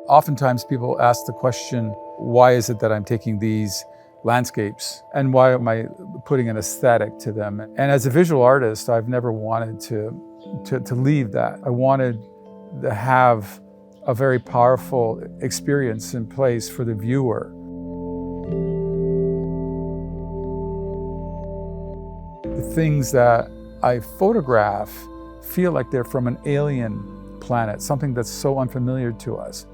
Oftentimes people ask the question, why is it that I'm taking these landscapes and why am I putting an aesthetic to them? And as a visual artist, I've never wanted to leave that. I wanted to have a very powerful experience in place for the viewer. The things that I photograph feel like they're from an alien planet, something that's so unfamiliar to us.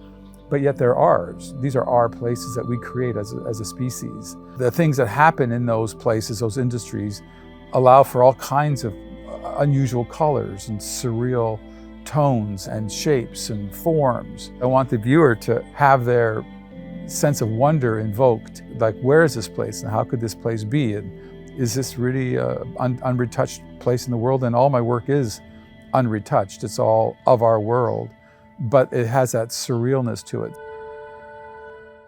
But yet they're ours. These are our places that we create as a species. The things that happen in those places, those industries, allow for all kinds of unusual colors and surreal tones and shapes and forms. I want the viewer to have their sense of wonder invoked. Like, where is this place and how could this place be? And is this really an unretouched place in the world? And all my work is unretouched. It's all of our world, but it has that surrealness to it.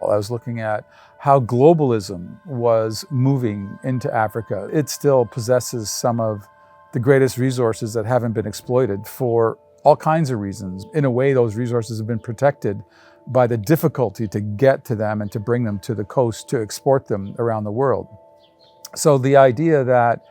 I was looking at how globalism was moving into Africa. It still possesses some of the greatest resources that haven't been exploited for all kinds of reasons. In a way, those resources have been protected by the difficulty to get to them and to bring them to the coast to export them around the world. So the idea that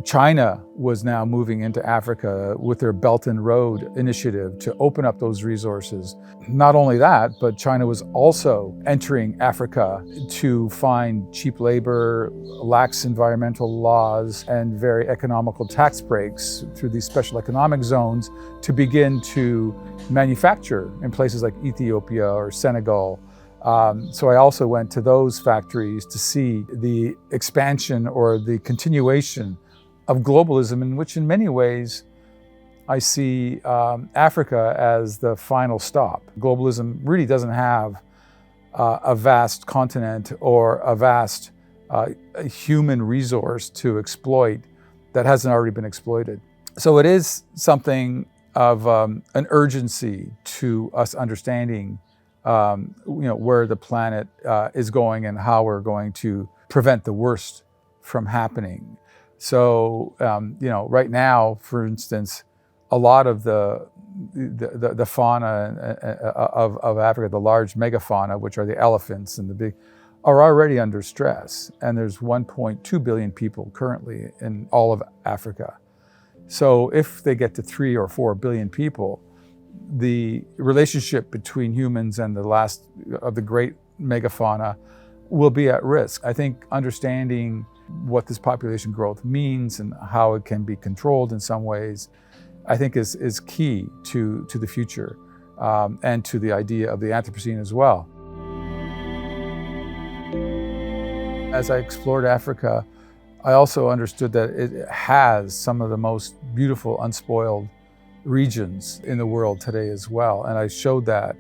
China was now moving into Africa with their Belt and Road initiative to open up those resources. Not only that, but China was also entering Africa to find cheap labor, lax environmental laws, and very economical tax breaks through these special economic zones to begin to manufacture in places like Ethiopia or Senegal. So I also went to those factories to see the expansion or the continuation of globalism, in which in many ways I see Africa as the final stop. Globalism really doesn't have a vast continent or a vast human resource to exploit that hasn't already been exploited. So it is something of an urgency to us understanding where the planet is going and how we're going to prevent the worst from happening. So, right now, for instance, a lot of the fauna of Africa, the large megafauna, which are the elephants and the big, are already under stress. And there's 1.2 billion people currently in all of Africa. So if they get to 3 or 4 billion people, the relationship between humans and the last of the great megafauna will be at risk. I think understanding what this population growth means and how it can be controlled in some ways, I think is key to the future and to the idea of the Anthropocene as well. As I explored Africa, I also understood that it has some of the most beautiful, unspoiled regions in the world today as well. And I showed that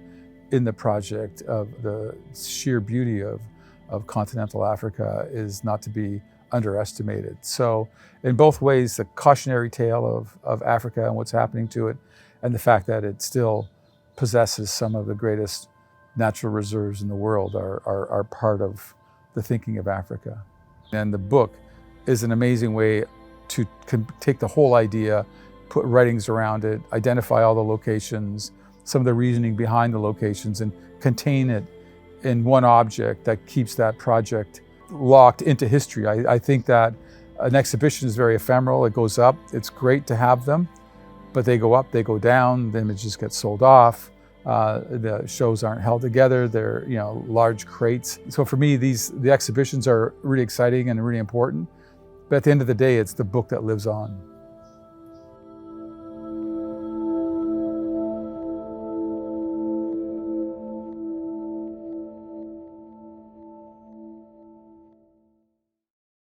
in the project of the sheer beauty of continental Africa is not to be underestimated. So in both ways, the cautionary tale of Africa and what's happening to it, and the fact that it still possesses some of the greatest natural reserves in the world are part of the thinking of Africa. And the book is an amazing way to take the whole idea, put writings around it, identify all the locations, some of the reasoning behind the locations, and contain it in one object that keeps that project locked into history. I think that an exhibition is very ephemeral. It goes up. It's great to have them, but they go up, they go down, the images get sold off. The shows aren't held together. They're large crates. So for me, the exhibitions are really exciting and really important. But at the end of the day, it's the book that lives on.